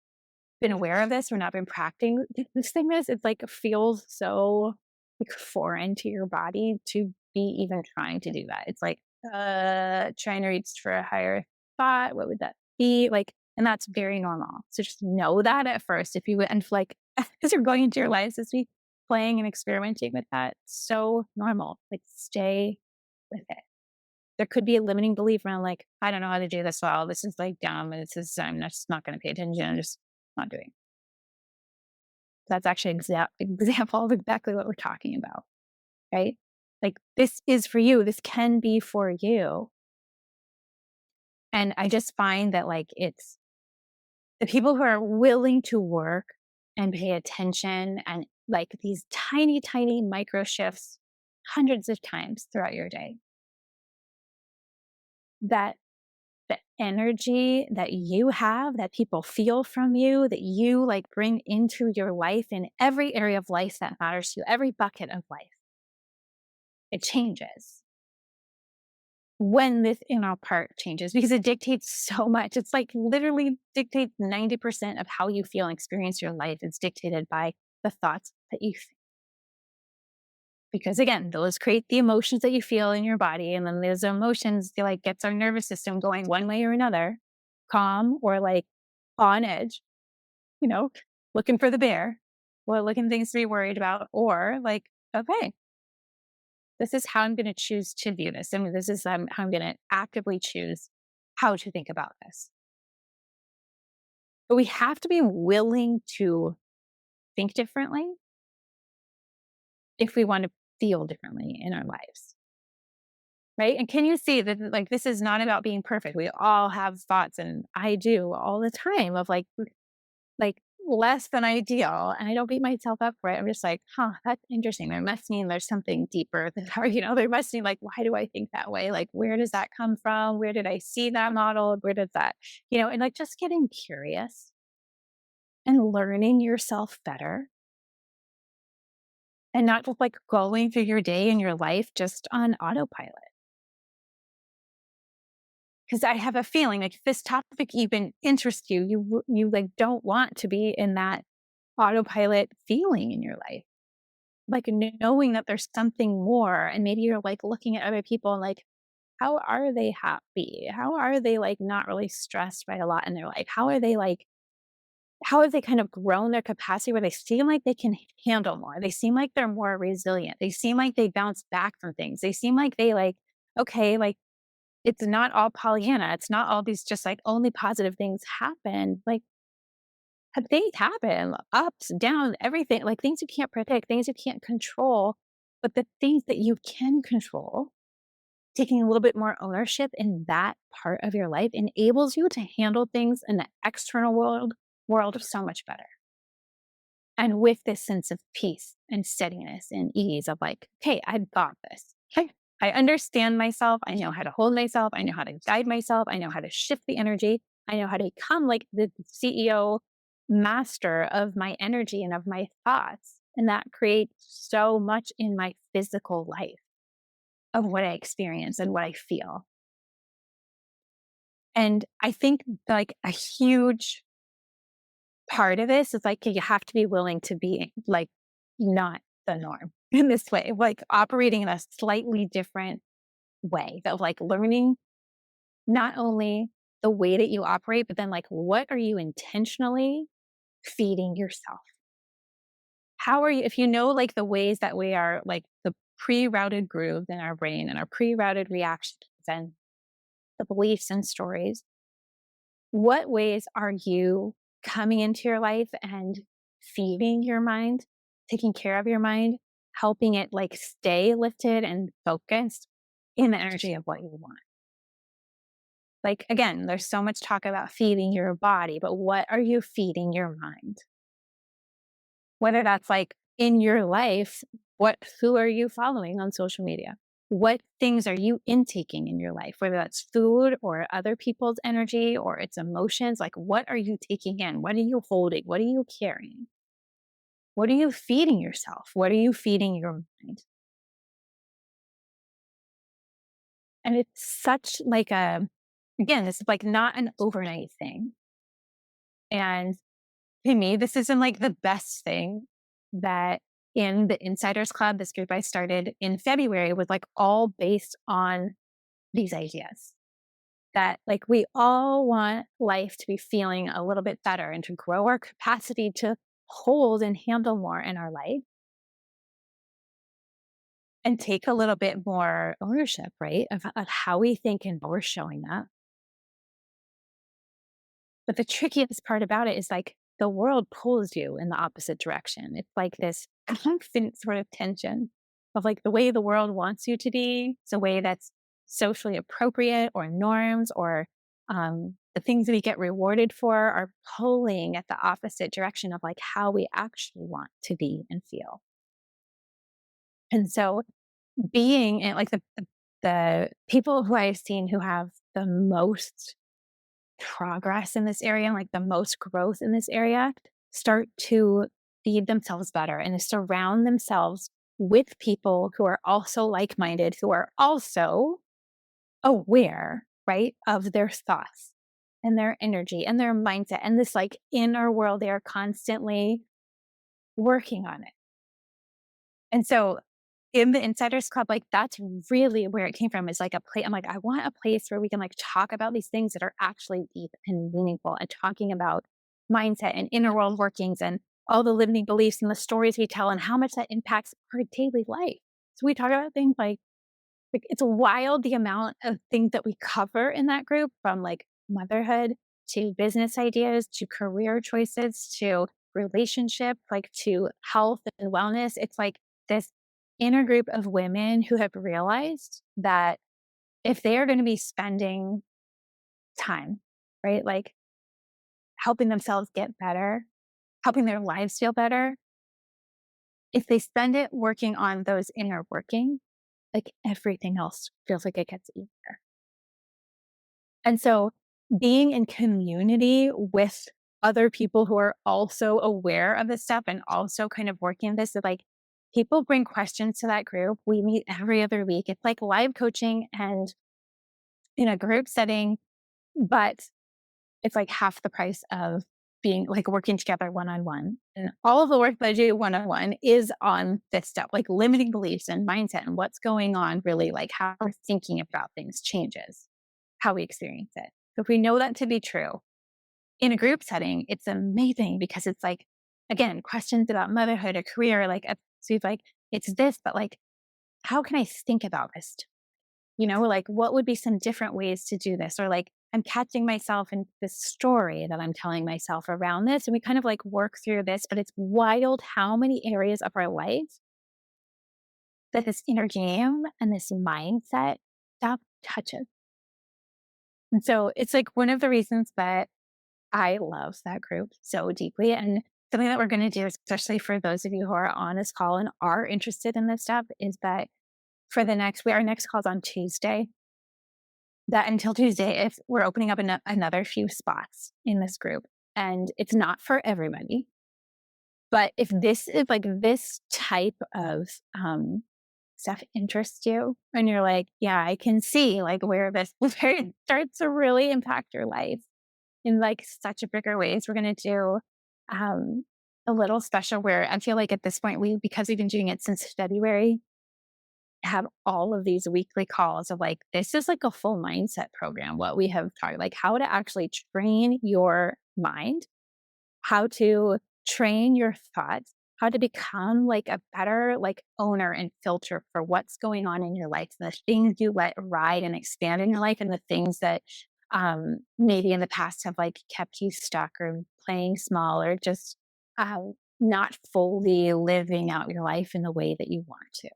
been aware of this or not been practicing this thing it's like feels so like foreign to your body to be even trying to do that. It's like trying to reach for a higher thought. What would that be like? And that's very normal. So just know that at first, if you and like as you're going into your lives this week, playing and experimenting with that, so normal. Like stay with it. There could be a limiting belief around like, I don't know how to do this well. This is like dumb. I'm just not going to pay attention. I'm just not doing. That's actually an example of exactly what we're talking about, right? Like this is for you. This can be for you. And I just find that like it's the people who are willing to work and pay attention and like these tiny, tiny micro shifts hundreds of times throughout your day, that the energy that you have, that people feel from you, that you like bring into your life in every area of life that matters to you, every bucket of life, it changes when this inner part changes because it dictates so much. It's like literally dictates 90% of how you feel and experience your life. It's dictated by the thoughts that you think. Because again, those create the emotions that you feel in your body. And then those emotions, they like gets our nervous system going one way or another, calm or like on edge, you know, looking for the bear or looking things to be worried about, or like, okay, This is how I'm going to choose to view this. And this is how I'm going to actively choose how to think about this. But we have to be willing to think differently if we want to feel differently in our lives. Right. And can you see that, like, this is not about being perfect? We all have thoughts, and I do all the time, of like less than ideal. And I don't beat myself up for it. I'm just like, that's interesting. There must mean there's something deeper than, or, there must mean, like, why do I think that way? Like, where does that come from? Where did I see that model? Where did that, and like just getting curious and learning yourself better, and not just like going through your day and your life just on autopilot. Because I have a feeling, like, if this topic even interests you, you like don't want to be in that autopilot feeling in your life. Like, knowing that there's something more, and maybe you're like looking at other people and like, how are they happy? How are they like not really stressed by a lot in their life? How are they like, how have they kind of grown their capacity where they seem like they can handle more? They seem like they're more resilient. They seem like they bounce back from things. They seem like they like, okay, like, it's not all Pollyanna. It's not all these just like only positive things happen. Like, things happen, ups, downs, everything, like things you can't predict, things you can't control. But the things that you can control, taking a little bit more ownership in that part of your life enables you to handle things in the external world so much better. And with this sense of peace and steadiness and ease of like, okay, I've got this. Okay, I understand myself. I know how to hold myself. I know how to guide myself. I know how to shift the energy. I know how to become like the CEO master of my energy and of my thoughts. And that creates so much in my physical life of what I experience and what I feel. And I think like a huge part of this is like you have to be willing to be like not the norm in this way, like operating in a slightly different way of like learning not only the way that you operate, but then like what are you intentionally feeding yourself? How are you, if you know like the ways that we are like the pre-routed grooves in our brain and our pre-routed reactions and the beliefs and stories, what ways are you coming into your life and feeding your mind, taking care of your mind, helping it like stay lifted and focused in the energy of what you want? Like, again, there's so much talk about feeding your body, but what are you feeding your mind? Whether that's like in your life, who are you following on social media? What things are you intaking in your life, whether that's food or other people's energy or its emotions? Like, what are you taking in? What are you holding? What are you carrying? What are you feeding yourself? What are you feeding your mind? And it's such like again, this is like not an overnight thing. And to me, this isn't like the best thing that in the Insiders Club, this group I started in February was like all based on these ideas that like we all want life to be feeling a little bit better and to grow our capacity to hold and handle more in our life and take a little bit more ownership, right? Of how we think and how we're showing that. But the trickiest part about it is like the world pulls you in the opposite direction. It's like this constant sort of tension of like the way the world wants you to be. It's a way that's socially appropriate or norms or the things that we get rewarded for are pulling at the opposite direction of like how we actually want to be and feel. And so being in like the people who I've seen who have the most progress in this area and like the most growth in this area start to feed themselves better and to surround themselves with people who are also like-minded, who are also aware, right, of their thoughts and their energy and their mindset and this like inner world. They are constantly working on it. And so in the Insiders Club, like that's really where it came from, is like a place. I'm like, I want a place where we can like talk about these things that are actually deep and meaningful and talking about mindset and inner world workings and all the limiting beliefs and the stories we tell and how much that impacts our daily life. So we talk about things like it's wild the amount of things that we cover in that group, from like motherhood to business ideas to career choices to relationship, like to health and wellness. It's like this inner group of women who have realized that if they are going to be spending time, right, like helping themselves get better, helping their lives feel better, if they spend it working on those inner working, like everything else feels like it gets easier. And so being in community with other people who are also aware of this stuff and also kind of working this, like people bring questions to that group. We meet every other week. It's like live coaching and in a group setting, but it's like half the price of being like working together one on one. And all of the work that I do one on one is on this stuff, like limiting beliefs and mindset and what's going on, really, like how we're thinking about things changes how we experience it. So if we know that to be true in a group setting, it's amazing because it's like, again, questions about motherhood, a career, like, so it's like, it's this, but like, how can I think about this? Like what would be some different ways to do this? Or like, I'm catching myself in this story that I'm telling myself around this. And we kind of like work through this, but it's wild how many areas of our life that this inner game and this mindset stuff touches. And so it's like one of the reasons that I love that group so deeply. And something that we're going to do, especially for those of you who are on this call and are interested in this stuff, is that for our next call is on Tuesday. That until Tuesday, if we're opening up another few spots in this group, and it's not for everybody, but if this is like this type of stuff interests you, and you're like, yeah, I can see like where this starts to really impact your life in like such a bigger ways. We're going to do a little special where I feel like at this point, because we've been doing it since February, have all of these weekly calls of like, this is like a full mindset program. What we have talked, like how to actually train your mind, how to train your thoughts, how to become like a better like owner and filter for what's going on in your life, the things you let ride and expand in your life, and the things that maybe in the past have like kept you stuck or playing small or just not fully living out your life in the way that you want to.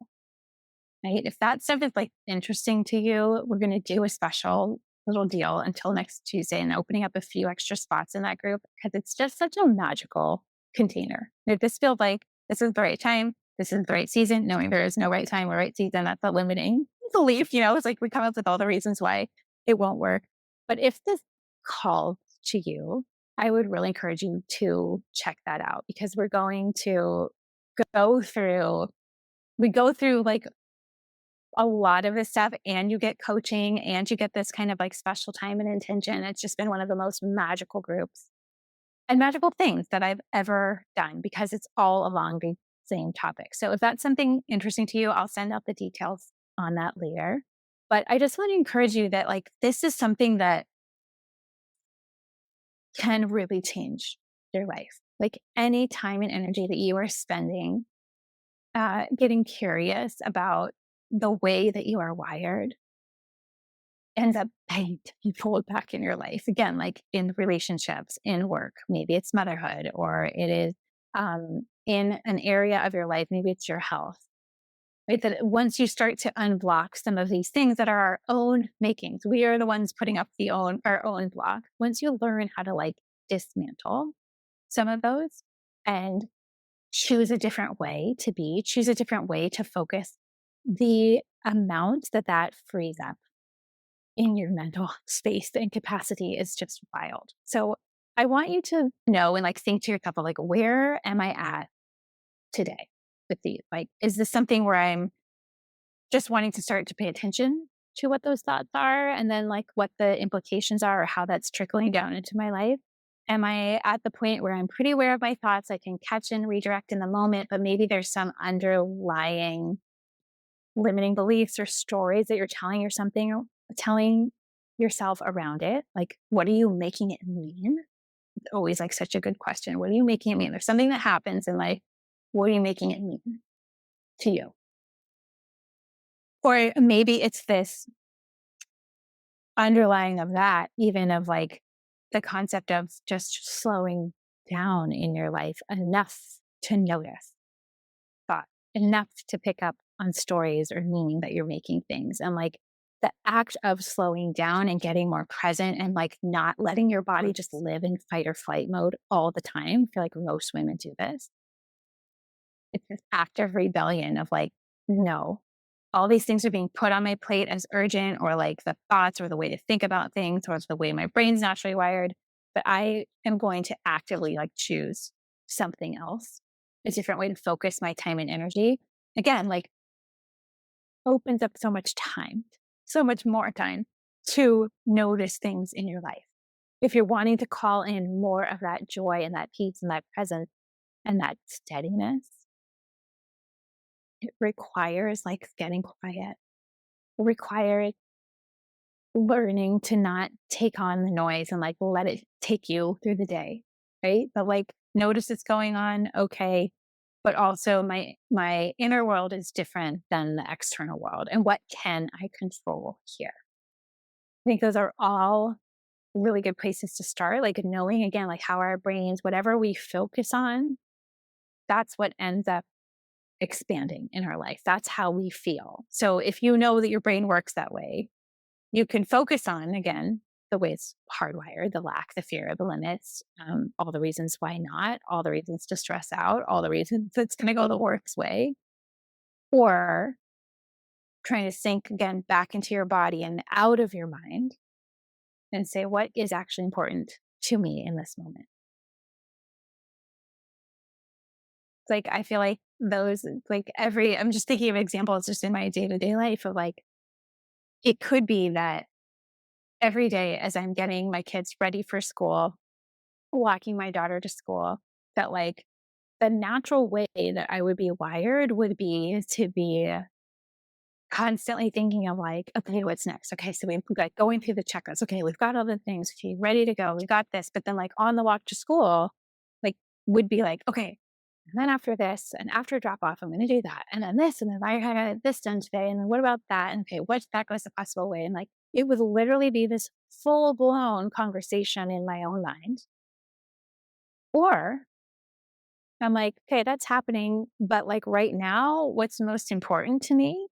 Right? If that stuff is like interesting to you, we're going to do a special little deal until next Tuesday and opening up a few extra spots in that group because it's just such a magical container. If this feels like this is the right time, this is the right season, knowing there is no right time or right season, that's a limiting belief. It's like we come up with all the reasons why it won't work. But if this calls to you, I would really encourage you to check that out because we're going to go through, we go through like a lot of this stuff, and you get coaching and you get this kind of like special time and intention. It's just been one of the most magical groups and magical things that I've ever done because it's all along the same topic. So if that's something interesting to you, I'll send out the details on that later. But I just want to encourage you that like this is something that can really change your life. Like any time and energy that you are spending getting curious about the way that you are wired ends up paying to be pulled back in your life. Again, like in relationships, in work, maybe it's motherhood, or it is in an area of your life, maybe it's your health. Right? That once you start to unblock some of these things that are our own makings, we are the ones putting up our own block. Once you learn how to like dismantle some of those and choose a different way to be, choose a different way to focus, the amount that frees up in your mental space and capacity is just wild. So I want you to know and like think to yourself, like, where am I at today with these? Like, is this something where I'm just wanting to start to pay attention to what those thoughts are and then like what the implications are or how that's trickling down into my life? Am I at the point where I'm pretty aware of my thoughts? I can catch and redirect in the moment, but maybe there's some underlying limiting beliefs or stories that you're telling yourself around it. Like, what are you making it mean? It's always like such a good question. What are you making it mean? There's something that happens in life. What are you making it mean to you? Or maybe it's this underlying of that, even of like the concept of just slowing down in your life enough to notice thought, enough to pick up on stories or meaning that you're making things. And like the act of slowing down and getting more present and like not letting your body just live in fight or flight mode all the time. I feel like most women do this. It's this act of rebellion of like, no, all these things are being put on my plate as urgent, or like the thoughts or the way to think about things, or it's the way my brain's naturally wired. But I am going to actively like choose something else, a different way to focus my time and energy. Again, like opens up so much time, so much more time to notice things in your life. If you're wanting to call in more of that joy and that peace and that presence and that steadiness, it requires like getting quiet. It requires learning to not take on the noise and like let it take you through the day, right? But like notice it's going on, okay. But also my inner world is different than the external world. And what can I control here? I think those are all really good places to start. Like knowing again, like how our brains, whatever we focus on, that's what ends up expanding in our life. That's how we feel. So if you know that your brain works that way, you can focus on, again, the way it's hardwired, the lack, the fear, the limits, all the reasons why not, all the reasons to stress out, all the reasons it's going to go the worst way, or trying to sink again back into your body and out of your mind and say, what is actually important to me in this moment? It's like, I feel like those, like I'm just thinking of examples just in my day to day life of like, it could be that every day as I'm getting my kids ready for school, walking my daughter to school, that like the natural way that I would be wired would be to be constantly thinking of like, okay, what's next? Okay, so we've got going through the checklist. Okay, we've got all the things. Okay, ready to go. We got this. But then like on the walk to school, like would be like, okay, and then after this and after drop off, I'm going to do that. And then this, and then I had this done today. And then what about that? And okay, what's that goes the possible way? And like it would literally be this full blown conversation in my own mind. Or I'm like, okay, that's happening. But like right now, what's most important to me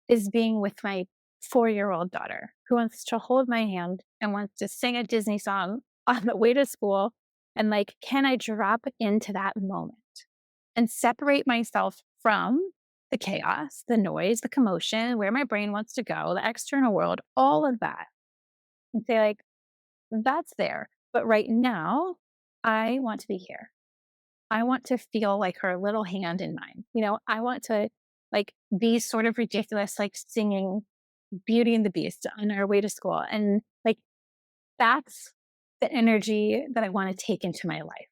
is being with my 4-year-old daughter who wants to hold my hand and wants to sing a Disney song on the way to school. And like, can I drop into that moment and separate myself from the chaos, the noise, the commotion, where my brain wants to go, the external world, all of that, and say, like, that's there. But right now, I want to be here. I want to feel like her little hand in mine. I want to like be sort of ridiculous, like singing Beauty and the Beast on our way to school. And like that's the energy that I want to take into my life.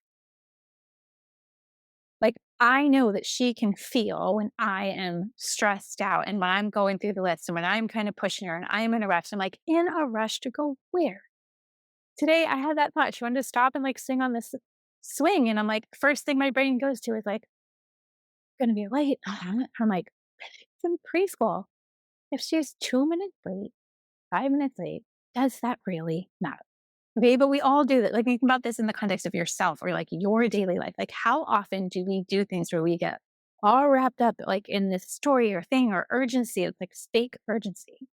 Like I know that she can feel when I am stressed out and when I'm going through the list and when I'm kind of pushing her and I'm in a rush. I'm like, in a rush to go where? Today I had that thought. She wanted to stop and like sing on this swing. And I'm like, first thing my brain goes to is like, gonna be late. I'm like, it's in preschool. If she's 2 minutes late, 5 minutes late, does that really matter? Okay, but we all do that. Like think about this in the context of yourself or like your daily life. Like how often do we do things where we get all wrapped up like in this story or thing or urgency? It's like fake urgency.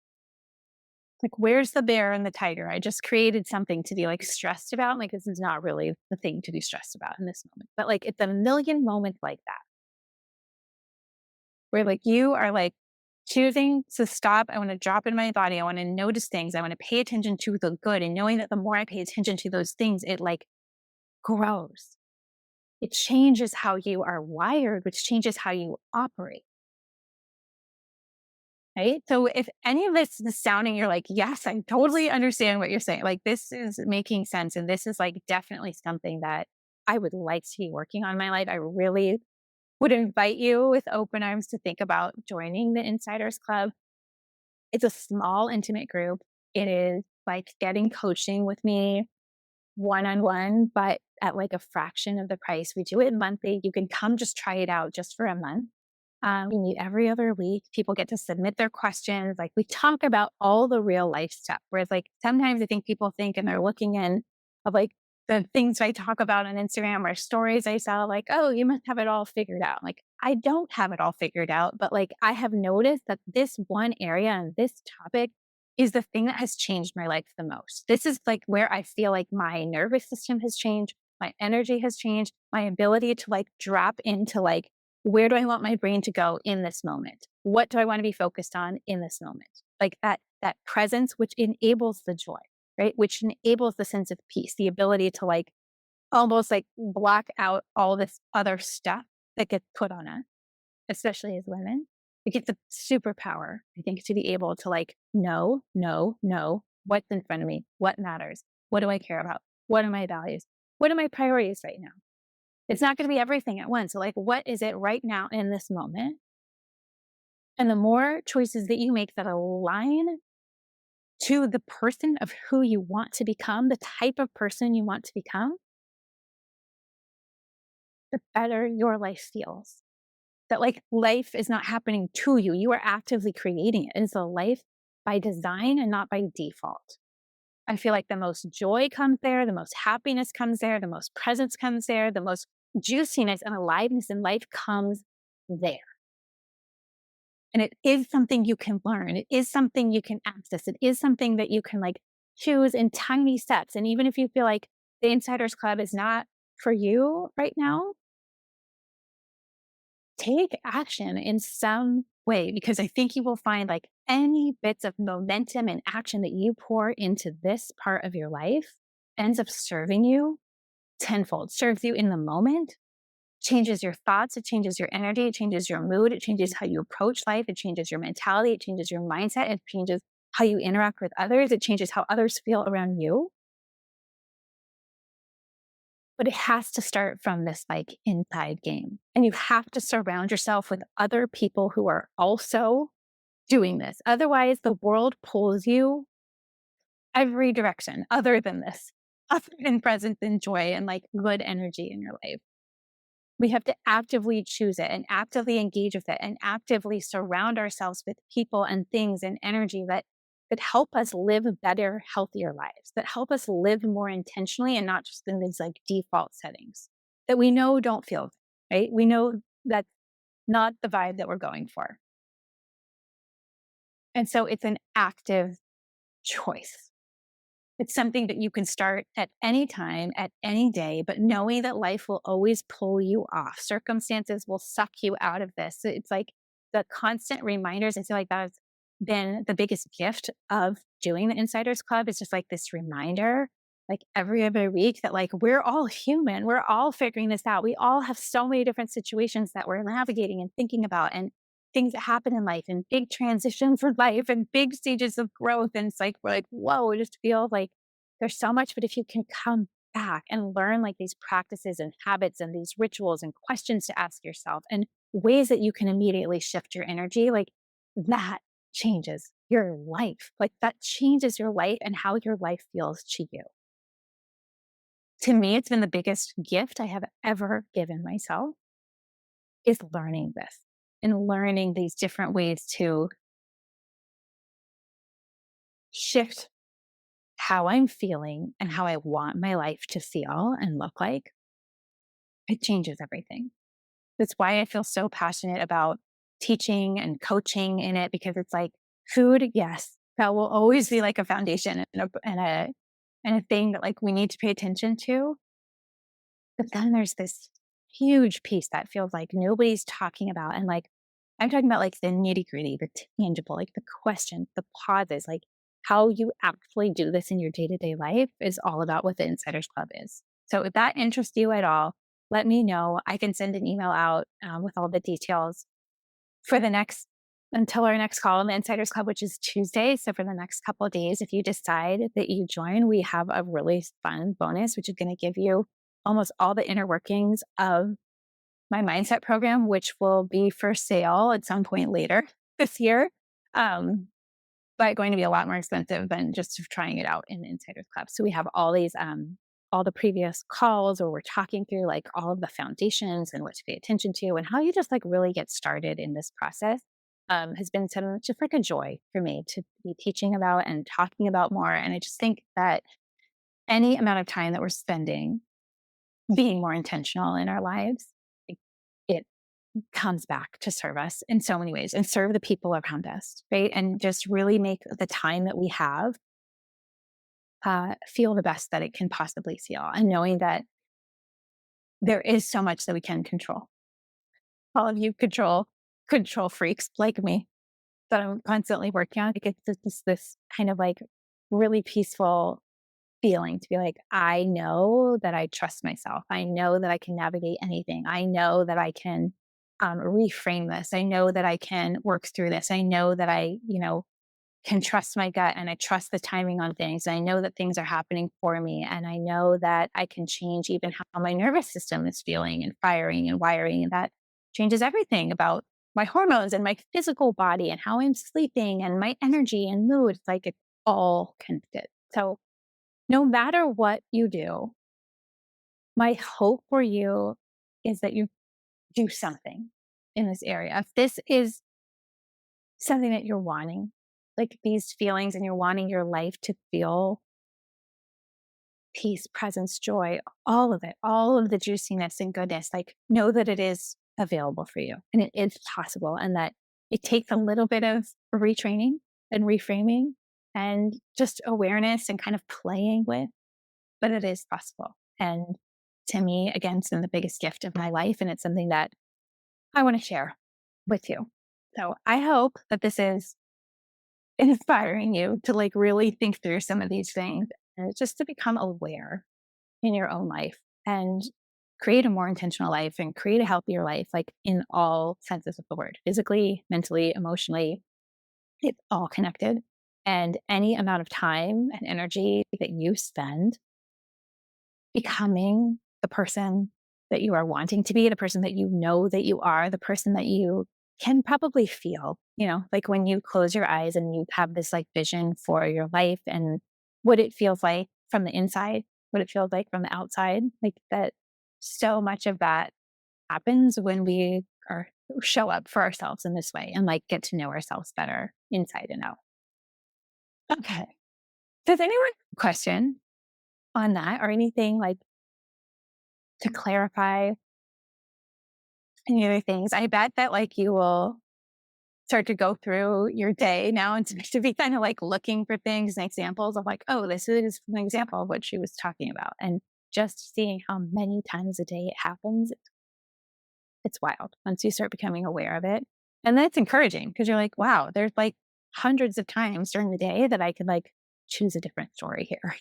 Like where's the bear and the tiger? I just created something to be like stressed about. Like this is not really the thing to be stressed about in this moment. But like it's a million moments like that where like you are like choosing to stop. I want to drop in my body. I want to notice things. I want to pay attention to the good. And knowing that the more I pay attention to those things, it like grows. It changes how you are wired, which changes how you operate. Right. So if any of this is sounding, you're like, yes, I totally understand what you're saying. Like this is making sense. And this is like definitely something that I would like to be working on in my life. I really would invite you with open arms to think about joining the Insiders Club. It's a small, intimate group. It is like getting coaching with me one-on-one, but at like a fraction of the price. We do it monthly. You can come just try it out just for a month. We meet every other week. People get to submit their questions. Like we talk about all the real life stuff. Whereas like sometimes I think people think and they're looking in of like the things I talk about on Instagram or stories I saw, like, oh, you must have it all figured out. Like I don't have it all figured out, but like I have noticed that this one area and this topic is the thing that has changed my life the most. This is like where I feel like my nervous system has changed, my energy has changed, my ability to like drop into like, where do I want my brain to go in this moment? What do I want to be focused on in this moment? Like that presence, which enables the joy, right? Which enables the sense of peace, the ability to like almost like block out all this other stuff that gets put on us, especially as women. It gets a superpower, I think, to be able to like, no, what's in front of me, what matters, what do I care about, what are my values, what are my priorities right now? It's not going to be everything at once. So, like, what is it right now in this moment? And the more choices that you make that align to the person of who you want to become, the type of person you want to become, the better your life feels. That like life is not happening to you. You are actively creating it. It's a life by design and not by default. I feel like the most joy comes there, the most happiness comes there, the most presence comes there, the most juiciness and aliveness in life comes there. And it is something you can learn. It is something you can access. It is something that you can like choose in tiny steps. And even if you feel like the Insiders Club is not for you right now, take action in some way, because I think you will find like any bits of momentum and action that you pour into this part of your life ends up serving you tenfold, serves you in the moment, changes your thoughts, it changes your energy, it changes your mood, it changes how you approach life, it changes your mentality, it changes your mindset, it changes how you interact with others, it changes how others feel around you. But it has to start from this like inside game. And you have to surround yourself with other people who are also doing this. Otherwise, the world pulls you every direction other than this, other than presence and joy and like good energy in your life. We have to actively choose it and actively engage with it and actively surround ourselves with people and things and energy that help us live better, healthier lives, that help us live more intentionally and not just in these like default settings that we know don't feel good, right. We know that's not the vibe that we're going for. And so it's an active choice. It's something that you can start at any time, at any day, but knowing that life will always pull you off. Circumstances will suck you out of this. So it's like the constant reminders. I feel like that has been the biggest gift of doing the Insiders Club, is just like this reminder, like every other week, that like we're all human. We're all figuring this out. We all have so many different situations that we're navigating and thinking about, and things that happen in life and big transitions for life and big stages of growth. And it's like, we're like, whoa, it just feels like there's so much. But if you can come back and learn like these practices and habits and these rituals and questions to ask yourself and ways that you can immediately shift your energy, like that changes your life. Like that changes your life and how your life feels to you. To me, it's been the biggest gift I have ever given myself, is learning this and learning these different ways to shift how I'm feeling and how I want my life to feel and look like. It changes everything. That's why I feel so passionate about teaching and coaching in it, because it's like food, yes, that will always be like a foundation and a thing that like we need to pay attention to. But then there's this huge piece that feels like nobody's talking about. And like, I'm talking about like the nitty gritty, the tangible, like the questions, the pauses, like how you actually do this in your day to day life is all about what the Insiders Club is. So if that interests you at all, let me know. I can send an email out with all the details for the next, until our next call in the Insiders Club, which is Tuesday. So for the next couple of days, if you decide that you join, we have a really fun bonus, which is going to give you almost all the inner workings of my mindset program, which will be for sale at some point later this year. But going to be a lot more expensive than just trying it out in the Insiders Club. So we have all these all the previous calls where we're talking through like all of the foundations and what to pay attention to and how you just like really get started in this process has been just like a joy for me to be teaching about and talking about more. And I just think that any amount of time that we're spending being more intentional in our lives, it comes back to serve us in so many ways and serve the people around us, right? And just really make the time that we have feel the best that it can possibly feel. And knowing that there is so much that we can control. All of you control freaks like me that I'm constantly working on. It gets this kind of like really peaceful feeling to be like, I know that I trust myself. I know that I can navigate anything. I know that I can reframe this. I know that I can work through this. I know that I, can trust my gut and I trust the timing on things. I know that things are happening for me. And I know that I can change even how my nervous system is feeling and firing and wiring. And that changes everything about my hormones and my physical body and how I'm sleeping and my energy and mood. It's like it's all connected. So no matter what you do, my hope for you is that you do something in this area. If this is something that you're wanting, like these feelings, and you're wanting your life to feel peace, presence, joy, all of it, all of the juiciness and goodness, like know that it is available for you and it is possible, and that it takes a little bit of retraining and reframing and just awareness and kind of playing with, but it is possible. And to me, again, it's been the biggest gift of my life. And it's something that I want to share with you. So I hope that this is inspiring you to like really think through some of these things and just to become aware in your own life and create a more intentional life and create a healthier life, like in all senses of the word, physically, mentally, emotionally. It's all connected. And any amount of time and energy that you spend becoming the person that you are wanting to be, the person that you know that you are, the person that you can probably feel, like when you close your eyes and you have this like vision for your life and what it feels like from the inside, what it feels like from the outside, like that. So much of that happens when we show up for ourselves in this way and like get to know ourselves better inside and out. Okay. Does anyone have a question on that or anything like to clarify any other things? I bet that like you will start to go through your day now and to be kind of like looking for things and examples of like, oh, this is an example of what she was talking about. And just seeing how many times a day it happens, it's wild once you start becoming aware of it. And then it's encouraging because you're like, wow, there's like hundreds of times during the day that I could like choose a different story here,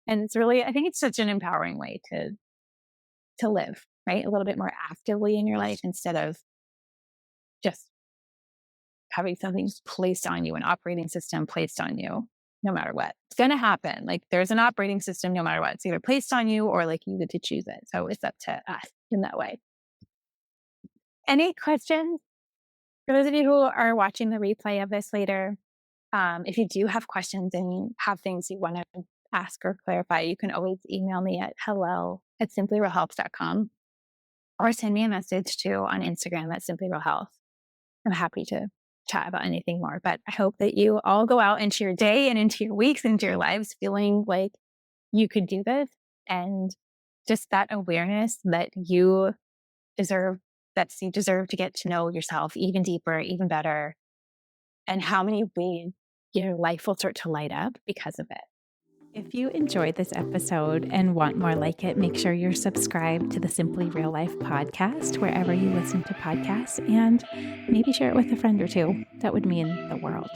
And it's really, I think it's such an empowering way to live, right? A little bit more actively in your life instead of just having something placed on you, an operating system placed on you, no matter what. It's going to happen. Like there's an operating system, no matter what. It's either placed on you or like you get to choose it. So it's up to us in that way. Any questions? For those of you who are watching the replay of this later, if you do have questions and have things you want to ask or clarify, you can always email me at hello@simplyrealhealth.com or send me a message too on Instagram at simplyrealhealth. I'm happy to chat about anything more, but I hope that you all go out into your day and into your weeks, into your lives, feeling like you could do this and just that awareness that you deserve to get to know yourself even deeper, even better, and how many ways your life will start to light up because of it. If you enjoyed this episode and want more like it, make sure you're subscribed to the Simply Real Life podcast wherever you listen to podcasts, and maybe share it with a friend or two. That would mean the world.